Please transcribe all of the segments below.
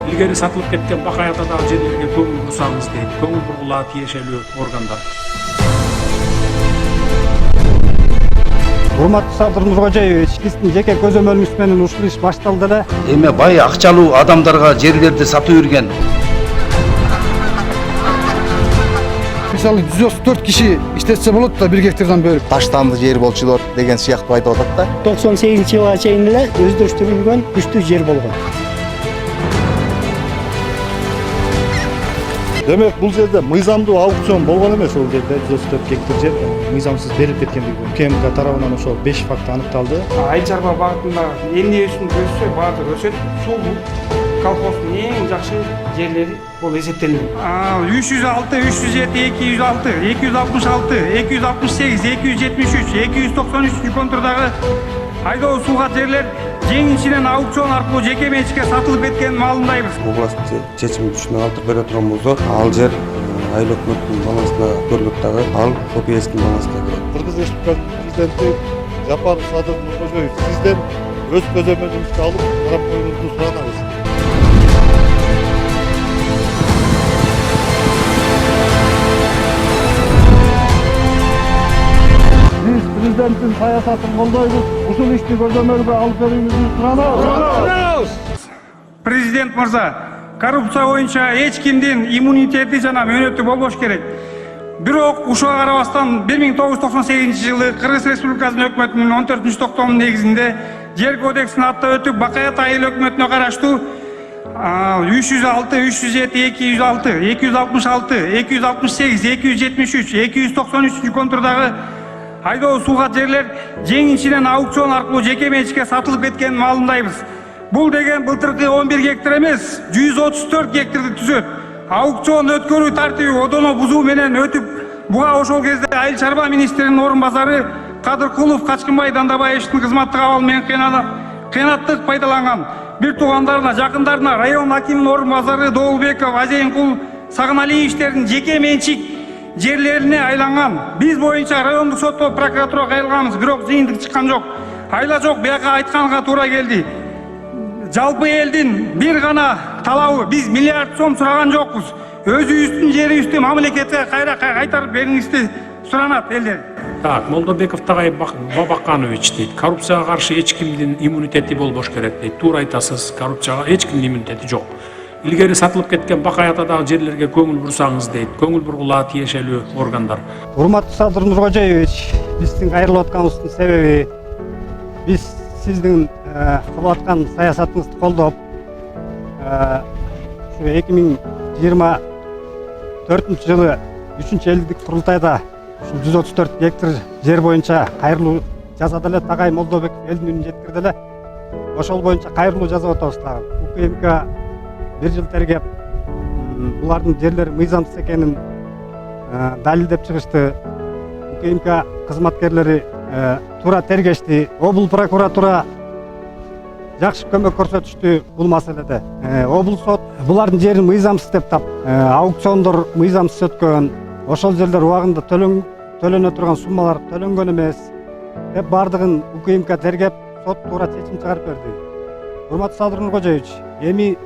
Ilgari satılıp ketken Bakayatadagi жерлерге көңүл бурсаңыз дейт көңүл бургула тиешелүү органдар. Урматтуу Садыр Нуркожоевич, биздин жеке көзөмөлүңүз менен ушул иш башталды эле. Эми бай акчалуу адамдарга жерлерди сатып жүрген. Мисалы 134 киши иштетсе болот да 1 гектардан бөлүп. Таштанды жер болчулар деген сыяктуу айтып атат да. 98-жылга чейин эле өздөштүрүлгөн күчтүү жер болгон. Демек бул жерде мыйзамдуу аукцион болгон эмес, бул жерде 134 гектар жер мыйзамсыз берилип кеткендиги УКМК тарабынан ошол 5 факт аныкталды. Айыл чарба багытында эмне үчүн өссө бааты өсөт. Суу колхоздун эң жакшы жерлери бул эсептелген. 306, 307, 206, 266, 268, 273, 293 контурдагы айдоо сууга жерлер жеңишинен аукцион аркылуу жеке менчикке сатылып кеткенин маалымдайбыз. Область чечими түшүнө алтып бере турган болсо, ал жер айыл өкмөттүн балансына көрүлөт дагы, ал КПСтин балансына кирет. Кыргыз Республикасынын президенти Жапаров Садыр Нуркожоевич, сизден өз көзөмөлүңүздү алып, карап коюңузду суранабыз. Биз президенттин саясатын колдойбуз. Ушул ишти көзөмөлгө алып берүүңүздү суранабыз. Президент мырза, коррупция боюнча эч кимдин иммунитети жана мөөнөтү болбош керек. Бирок ушуга карабастан 1998-жылы Кыргыз Республикасынын өкмөтүнүн 14-токтомунун негизинде жер кодексин аттап өтүп, Бакаят айыл өкмөтүнө караштуу 306, 307, 206, 266, 268, 273, 293 контурдагы айдоо сууга жерлер жеңишинен аукцион аркылуу жеке менчикке сатылып кеткенин маалымдайбыз. Бул деген былтыркы 11 гектар эмес, 134 гектарды түзөт. Аукцион өткөрүү тартиби одоно бузуу менен өтүп, буга ошол кезде айыл чарба министринин орун базары Кадыркулов Качкынбай Дандабаевичтин кызматтык абалы менен кыянаттык пайдаланган. Бир туугандарына, жакындарына район акиминин орун базары Доолбеков, Азейинкул Сагыналиевичтердин жеке менчик жерлерине айланган. Биз боюнча райондук сотто прокуратурага кайрылганбыз, бирок жыйынтык чыккан жок. Айла жок, бияка айтканга туура келди. Жалпы элдин бир гана талабы, биз миллиард сом сураган жокпуз. Өзүбүздүн жерибизди мамлекетке кайтарып бериңизди суранат элдер. Так, Молдобеков Тагай Бабаканович дейт, коррупцияга каршы эч кимдин иммунитети болбош керек дейт. Туура айтасыз, коррупцияга эч кимдин иммунитети жок. Илгери сатылып кеткен Бакаятадагы жерлерге көңүл бурсаңыз дейт, көңүл бургула тиешелүү органдар. Урматтуу Садыр Нуркожоевич, биздин кайрылып атканыбыздын себеби биз сиздин кылып аткан саясатыңызды колдоп, ушу 2024-жылы 3-элдик курултайда 134 гектар жер боюнча кайрылуу жасады эле. Тагай Молдобеков элдин үнүн жеткирди эле. Ошол боюнча кайрылуу жасап атабыз дагы. УКМК 1 жыл тергеп, булардын жерлери мыйзамсыз экенин далилдеп чыгышты. УКМК кызматкерлери туура тергешти. Обул прокуратура жакшы көмөк көрсөтүштү бул маселеде. Обул сот булардын жерин мыйзамсыз деп тап, аукциондор мыйзамсыз өткөн, ошол жерлер убагында төлөнө турган суммалар төлөнгөн эмес деп бардыгын УКМК тергеп, сот туура чечим чыгарып берди. Урматтуу Садыр Нуркожоевич, эми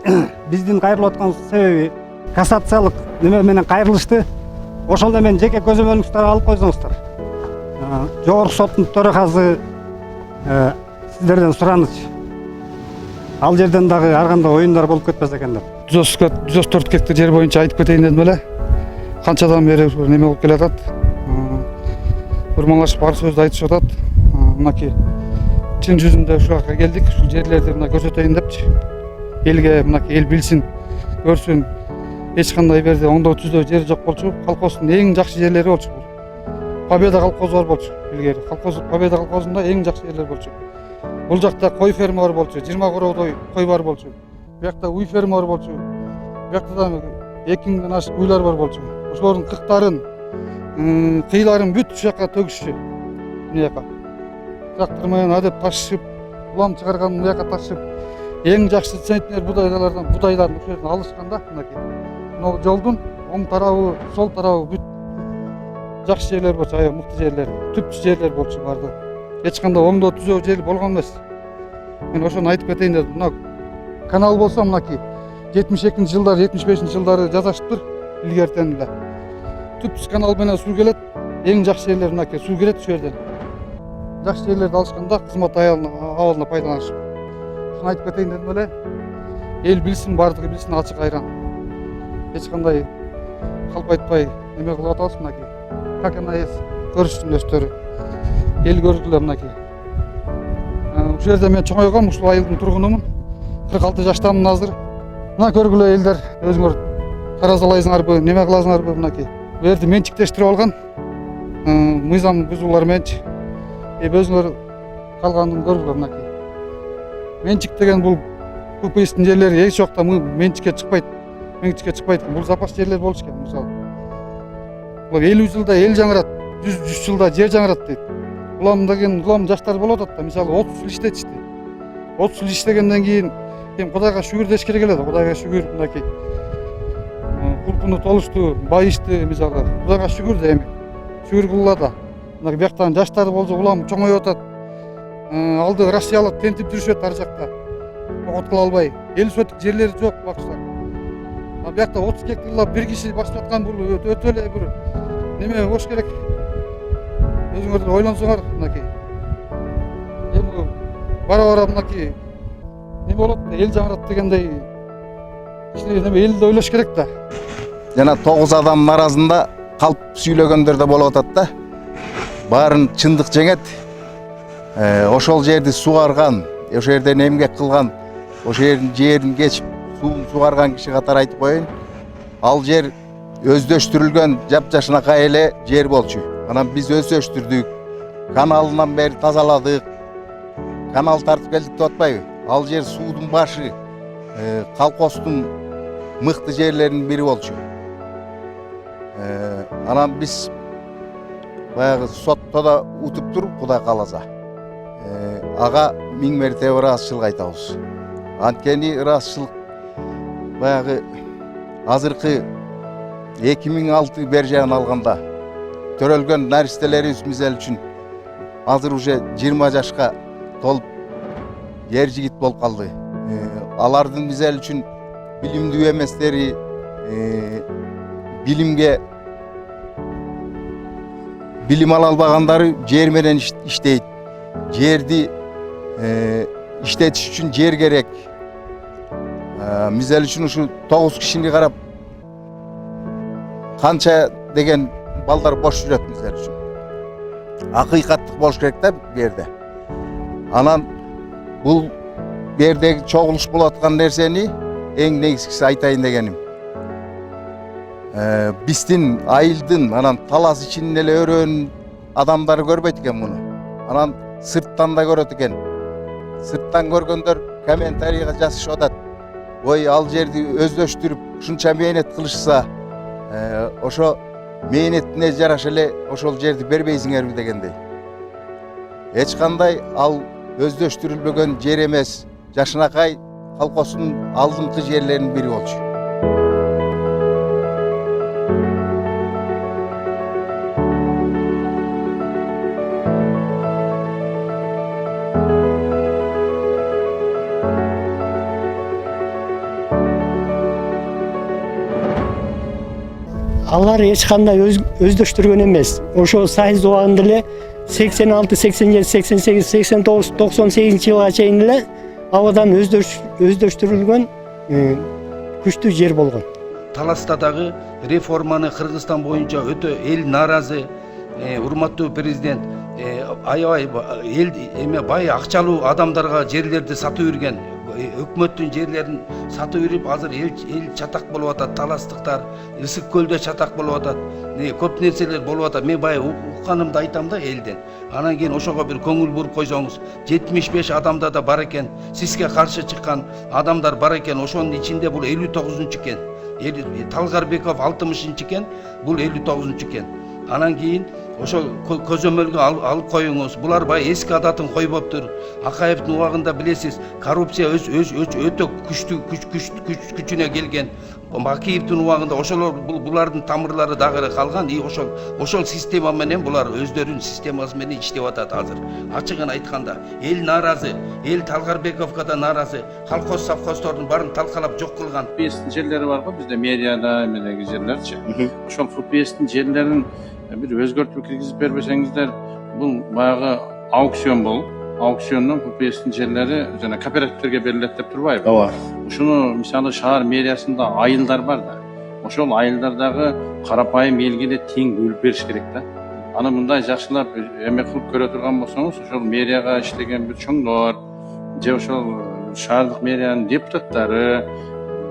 биздин кайрылып атканыбыздын себеби кассациялык неме менен кайрылышты. Ошол эмен жеке көзөмөлүңүздү алып койсоңуздар. Жогорку соттун төрагасы сиздерден суранычы. Ал жерден дагы ар кандай оюндар болуп кетпес экен деп. 134 гектар жер боюнча айтып кетейин дедим эле. Канчадан бери неме болуп келатат. Урманлашып ар сөздү айтышып атат. Мынакей чын жүзүндө ушул жака келдик, ушул жерлерди мына көрсөтөйүн депчи. Элге мынакей эл билсин, көрсүн. Эч кандай берде оңдоо түздөө жери жок болчу. Колхоздун эң жакшы жерлери болчу. Победа колхозу бар болчу. Илгери Победа колхозунда эң жакшы жерлер болчу. Бул жакта кой ферма бар болчу, 20 кородой кой бар болчу. Буякта уй ферма бар болчу. Буякта да 2000ден ашык уйлар бар болчу. Ошолордун кыктарын, кыйларын бүт ушул жака төгүшчү. Мына жака. Трактор менен адеп ташып, улам чыгарган мына жака ташып, эң жакшы центнер будайлардан ушул жерден алышканда мынакей. Мына жолдун оң тарабы, сол тарабы бүт жакшы жерлер болчу, аябай мыкты жерлер, түптүү жерлер болчу барды. Эч кандай оңдоо түзөө жер болгон эмес. Мен ошону айтып кетейин дедим. Мына канал болсо мынакей 72 жылдары 75 жылдары жасашыптыр илгертен эле. Түпсүз канал менен суу келет. Эң жакшы жерлер мынакей суу келет ушул жерден. Жакшы жерлерди алышканда кызмат абалына пайдаланышып. Шуну айтып кетейин дедим эле. Эл билсин, бардыгы билсин, ачык айран. Эч кандай калп айтпай неме кылып атабыз мынакей. ККНС көрүштүн өстөрү. Эл көрдүлөр мынакей. Ушул жерде мен чоңойгом, ушул айылдын тургунумун. 46 жаштамын азыр. Мына көргүлө элдер, өзүңөр карасалайсыңарбы, неме кыласыңарбы мынакей. Бу жерди менчиктештирип алган. Мыйзам бузуулар менчик. Өзүңөр калганын көргүлө мынакей. Менчик деген бул КПСтин жерлери эч жокта менчикке чыкпайт. Менчикке чыкпайт. Бул запас жерлер болуш керек мисалы. Бул 50 жылда эл жаңырат, 100 жылда жер жаңырат дейт. Улам деген улам жаштар болуп атат да, мисалы 30 жыл иштетишти. 30 жыл иштегенден кийин Кудайга шүгүр деш керек эле да, Кудайга шүгүр мынакей. Кулпуну толушту, байышты мисалы. Кудайга шүгүр да эми. Шүгүр кылла да. Мына бияктан жаштар болсо улам чоңоюп атат. Алды Россиялык тентип жүрүшөт ар жакта. Окут кыла албай. Эл сөтүк жерлери жок бакчылар. Биякта 30 гектарлап бир киши басып аткан бул өтө эле бир неме болуш керек. Өзүңөр ойлонсоңор мынакей. Эми бара мынакей не болот да, эл жаңырат дегендей кичине неме элди ойлош керек да. Жана 9 адамдын арасында калп сүйлөгөндөр да болуп атат да. Баарын чындык жеңет. Ошол жерди сугарган, ошол жерден эмгек кылган, ошол жерин кечип суун сугарган киши катары айтып коеюн. Ал жер өздөштүрүлгөн жапжашынакай эле жер болчу. Анан биз өздөштүрдүк, каналынан бери тазаладык, канал тартып келдик деп атпайбы? Ал жер суудун башы, колхоздун мыкты жерлеринин бири болчу. Анан биз баягы сотто да утуп туруп, Кудай кааласа, ага 1000 мертебе ыраазычылык айтабыз. Анткени ыраазычылык баягы азыркы 2006 бер жагын алганда төрөлгөн наристелерибиз мисалы үчүн азыр уже 20 жашка толуп ер жигит болуп калды. Алардын мисалы үчүн билимдүү эместери, билимге билим ала албагандары жер менен иштейт. Жерди иштетиш үчүн жер керек. Мисалы үчүн ушу 9 кишини карап канча деген балдар бош жүрөт мисалы үчүн. Акыйкаттык болуш керек да бу жерде. Анан бул жердеги чогулуш болуп аткан нерсени эң негизгиси айтайын дегеним. Биздин айылдын анан талас ичинен эле өрөөн адамдар көрбөйт экен муну. Анан сырттан да көрөт экен. Сырттан көргөндөр комментарийга жазышып атат. Ой, ал жерди өздөштүрүп, ушунча мээнет кылышса, ошо мээнетине жараша эле ошол жерди бербейсиңерби дегендей. Эч кандай ал өздөштүрүлбөгөн жер эмес, Жашынакай колхоздун алдыңкы жерлеринин бири болчу. Алар эч кандай өздөштүргөн эмес. Ошо Союз убагында эле 86, 87, 88, 89, 98 жылга чейин эле абадан өздөштүрүлгөн күчтүү жер болгон. Таласта дагы реформаны Кыргызстан боюнча өтө эл нааразы. Урматтуу президент, аябай эл эме бай акчалуу адамдарга жерлерди сатып жүргөн. Өкмөттүн жерлерин сатып жүрүп, азыр эл чатак болуп атат, таластыктар, Ысык көлдө чатак болуп атат. Көп нерселер болуп атат. Мен бай укканымды айтам да элден. Анан кийин ошого бир көңүл буруп койсоңуз, 75 адамда да бар экен, сизге каршы чыккан адамдар бар экен. Ошонун ичинде бул 59-чу экен. Талгарбеков 60-чы экен, бул 59-чу экен. Анан кийин ошол көзөмөлгө алып коюңуз. Булар баягы эски адатын койбоптур. Акаевдин убагында билесиз, коррупция өтө күчүнө келген. Макеевдин убагында ошолор булардын тамырлары дагы калган. Ошол система менен булар өздөрүнүн системасы менен иштеп атат азыр. Ачыгын айтканда, эл нааразы, эл Талгарбековго да нааразы. Колхоз совхоздордун баарын талкалап жок кылган. ФПС'тин жерлери бар го бизде, медиада эмедеги жерлерчи. Ошол ФПС'тин жерлерин бир өзгөртүп киргизип бербесеңиздер, бул баягы аукцион болуп, аукциондон ФПС'тин жерлери жана кооперативтерге берилет деп турбайбы? ооба. Ушуну мисалы шаар мэриясында айылдар бар да. Ошол айылдардагы карапайым элге да тең бөлүп бериш керек да. Аны мындай жакшылап эме кылып көрө турган болсоңуз, ошол мэрияга иштеген бир чоңдор же ошол шаардык мэриянын депутаттары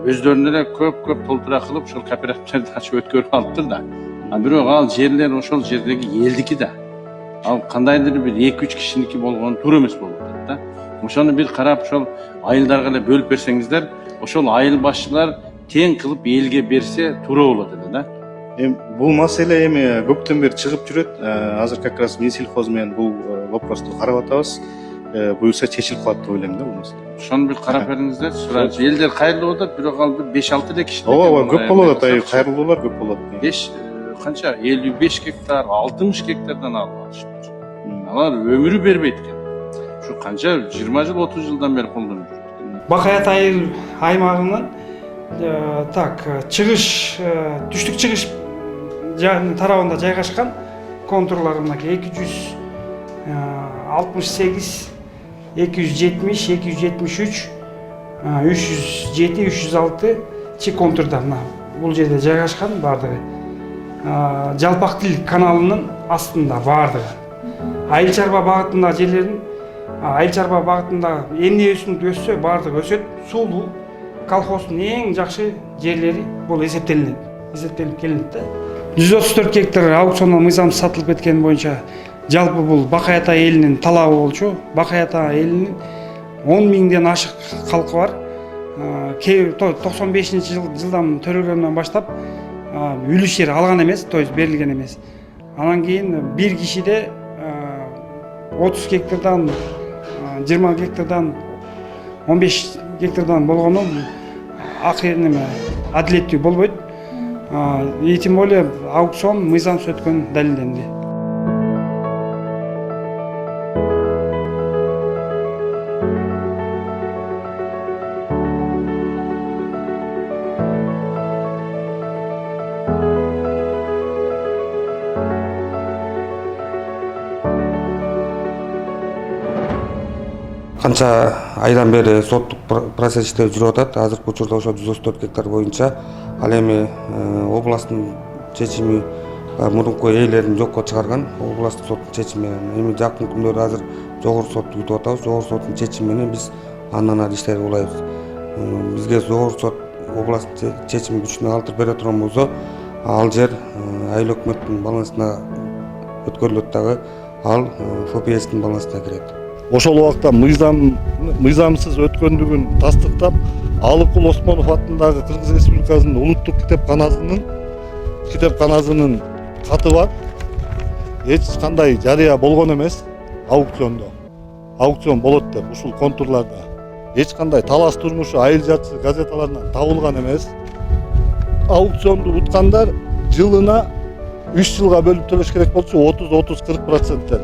өздөрүнө эле көп толтура кылып ошол кооперативтерди ачып өткөрүп алыптыр да. Бирок ал жерлер ошол жердеги элдики да. Ал кандайдыр бир 2-3 кишиники болгон туура эмес болуп атат да. Ошону бир карап ошол айылдарга эле бөлүп берсеңиздер, ошол айыл башчылар тең кылып элге берсе туура болот эле да. Бул маселе эми көптөн бери чыгып жүрөт. Азыр как раз Минсельхоз менен бул вопросту карап атабыз. Буюрса чечилип калат деп ойлойм да бул маселе. Ошону бир карап бериңиздер. Элдер кайрылып атат, бирок ал бир 5-6 эле киши. Ооба, көп болот, кайрылуулар көп болот. 5 канча 55 гектар, 60 гектардан алып алышты. Алар өмүрү бербейт экен. Ушу канча 20 жыл, 30 жылдан бери колдонуп жүрөт. Бакаят айыл аймагынын чыгыш, түштүк чыгыш тарабында жайгашкан контурлары мынакей 268, 270, 273, 307, 306 чи контурда бул жерде жайгашкан бардыгы. Жалпак тил каналынын астында бардыгы. Айыл чарба багытында жерлерин, айыл чарба багытында эмне өсүмдүк өссө бардыгы өсөт. Сулуу колхоздун эң жакшы жерлери бул эсептелип келинет да. 134 гектар аукциондон мыйзамсыз сатылып кеткен боюнча жалпы бул Бакай Ата элинин талабы болчу. Бакай Ата элинин 10 миңден ашык калкы бар. 95-жылдан төрөлгөндөн баштап үлүш жер алган эмес, то есть берилген эмес. Анан кийин бир кишиде 30 гектардан 20 гектардан 15 гектардан болгону адилеттүү болбойт. И тем более аукцион мыйзамсыз өткөн далилденди. Канча айдан бери соттук процесс иштеп жүрүп атат. Азыркы учурда ошо 134 гектар боюнча ал эми областтын чечими мурунку ээлерин жокко чыгарган. Областтык соттун чечими менен эми жакын күндөрдө азыр жогорку сотту күтүп атабыз. Жогорку соттун чечими менен биз андан ары иштеп улайбыз. Бизге жогорку сот областтын чечими күчүнө калтырып бере турган болсо, ал жер айыл өкмөттүн балансына өткөрүлөт дагы, ал ФПСтин балансына кирет. Ошол убакта мыйзамсыз өткөндүгүн тастыктап, Алыкул Осмонов атындагы Кыргыз Республикасынын улуттук китепканасынын каты бар. Эч кандай жарыя болгон эмес аукциондо. Аукцион болот деп ушул контурларда. Эч кандай талас турмушу айыл жатчы газеталарынан табылган эмес. Аукционду уткандар жылына 3 жылга бөлүп төлөш керек болчу 30-40%.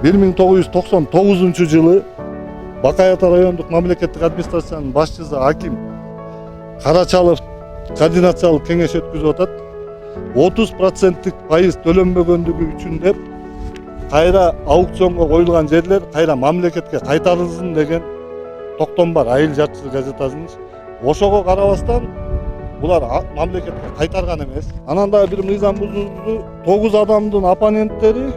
1999 жылы Бакай Ата райондук мамлекеттик администрациянын башчысы Аким Карачалов координациялык кеңеш өткүзүп атат. 30% пайыз төлөнбөгөндүгү үчүн деп кайра аукционго коюлган жерлер кайра мамлекетке кайтарылсын деген токтом бар айыл жатчы газетасынын. Ошого карабастан булар мамлекетке кайтарган эмес. Анан дагы бир мыйзам бузуусу 9 адамдын оппоненттери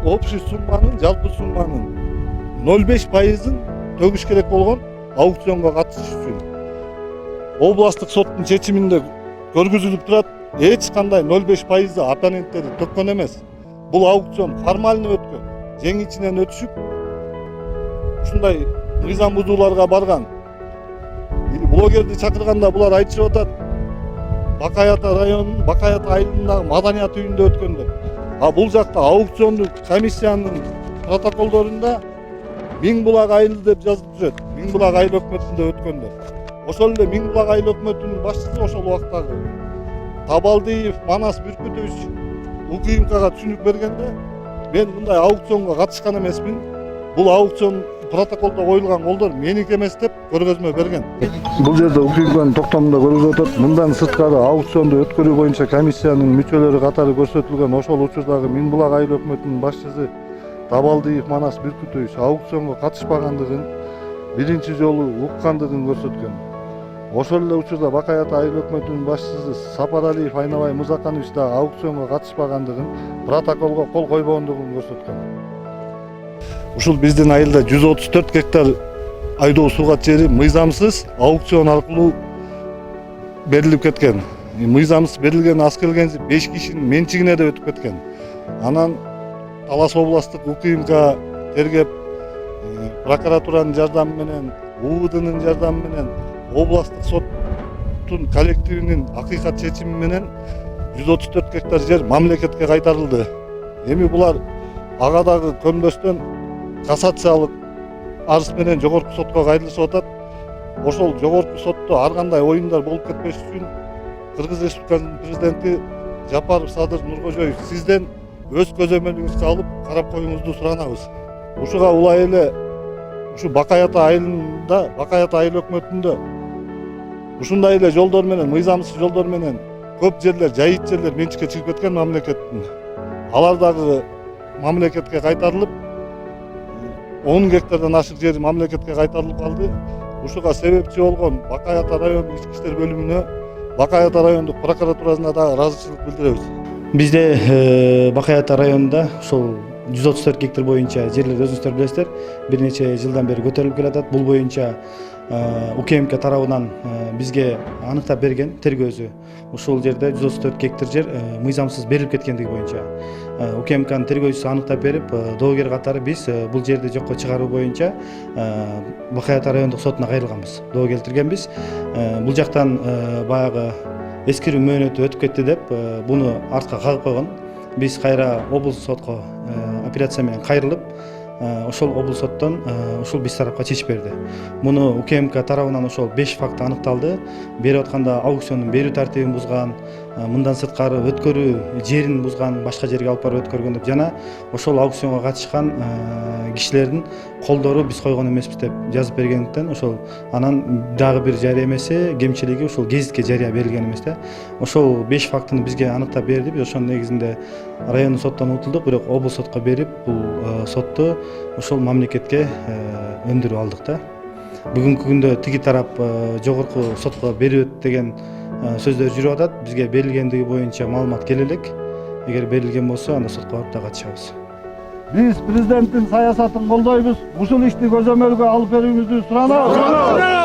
общий сумманын, жалпы сумманын 0,5%-ын төгүш керек болгон аукционго катышыш үчүн. Областтык соттун чечиминде көргөзүлүп турат, эч кандай 0,5%-ды оппоненттери төккөн эмес. Бул аукцион формальный өткөн, жең ичинен өтүшүп, ушундай мыйзам бузууларга барган. Блогерди чакырганда булар айтышып атат, Бакай Ата районунун Бакай Ата айылындагы маданият үйүндө өткөндө. Бул жакта аукциондук комиссиянын протоколдорунда Миңбулак айылы деп жазылып жүрөт. Миңбулак айыл өкмөтүндө өткөндө. Ошол эле Миңбулак айыл өкмөтүнүн башчысы ошол убактагы Табалдиев Манас Бүркүтович УКМКга түшүнүк бергенде, мен мындай аукционго катышкан эмесмин. Бул аукцион протоколдо коюлган колдор меники эмес деп көргөзмө берген. Бул жерде УКМКнын токтомунда көрүлүп атат. Мындан сырткары аукционду өткөрүү боюнча комиссиянын мүчөлөрү катары көрсөтүлгөн ошол учурдагы Миңбулак айыл өкмөтүнүн башчысы Табалдиев Манас Бүркүтович аукционго катышпагандыгын биринчи жолу уккандыгын көрсөткөн. Ошол эле учурда Бакай Ата айыл өкмөтүнүн башчысы Сапаралиев Айнабай Музаканович да аукционго катышпагандыгын, протоколго кол койбогондугун көрсөткөн. Ушул биздин айылда 134 гектар айдоо суугат жери мыйзамсыз аукцион аркылуу берилип кеткен. Мыйзамсыз берилген аз келгенси 5 кишинин менчигине да өтүп кеткен. Анан Талас областтык УКМК тергеп, прокуратуранын жардамы менен, УВДнын жардамы менен, областтык соттун коллективинин акыйкат чечими менен 134 гектар жер мамлекетке кайтарылды. Эми булар ага дагы көнбөстөн кассациялык арыз менен жогорку сотко кайрылышып атат. Ошол жогорку сотто ар кандай оюндар болуп кетпеш үчүн Кыргыз Республикасынын президенти Жапаров Садыр Нуркожоев сизден өз көзөмөлүңүзгө алып карап коюңузду суранабыз. Ушуга улай эле ушу Бакай Ата айылында, Бакай Ата айыл өкмөтүндө ушундай эле жолдор менен, мыйзамсыз жолдор менен көп жерлер, жайыт жерлер менчикке чыгып кеткен мамлекеттин. Алар дагы мамлекетке кайтарылып, 10 гектардан ашык жери мамлекетке кайтарылып калды. Ушуга себепчи болгон Бакай Ата райондук ички иштер бөлүмүнө, Бакай Ата райондук прокуратурасына дагы ыраазычылык билдиребиз. Бизде Бакай Ата районунда ошол 134 гектар боюнча жерлер өзүңүздөр билесиздер, бир нече жылдан бери көтөрүлүп келатат. Бул боюнча УКМК тарабынан бизге аныктап берген тергөөсү ушул жерде 134 гектар жер мыйзамсыз берилип кеткендиги боюнча УКМКнын тергөөчүсү аныктап берип, доогер катары биз бул жерди жокко чыгаруу боюнча Бакай Ата райондук сотуна кайрылганбыз, доо келтиргенбиз. Бул жактан баягы эскирүү мөөнөтү өтүп кетти деп буну артка кагып койгон. Биз кайра облустук сотко апелляция менен кайрылып, ошол облус соттон ушул биз тарапка чечип берди. Муну УКМК тарабынан ошол 5 факт аныкталды. Берип атканда аукциондун берүү тартибин бузган, мындан сырткары өткөрүү жерин бузган, башка жерге алып барып өткөргөн деп жана ошол аукционго катышкан кишилердин колдору биз койгон эмеспиз деп жазып бергендиктен ошол анан дагы бир жарыямеси, кемчилиги ушул гезитке жарыя берилген эмес да. Ошол 5 фактыны бизге аныктап берди. Биз ошонун негизинде райондук соттон утулдук, бирок облус сотко берип, бул сотту ошол мамлекетке өндүрүп алдык да. Бүгүнкү күндө тиги тарап жогорку сотко берип деген сөздөр жүрүп атат. Бизге берилгендиги боюнча маалымат келе элек. Эгер берилген болсо, анда сотко барып да катышабыз. Биз президенттин саясатын колдойбуз. Ушул ишти көзөмөлгө алып берүүңүздү суранабыз.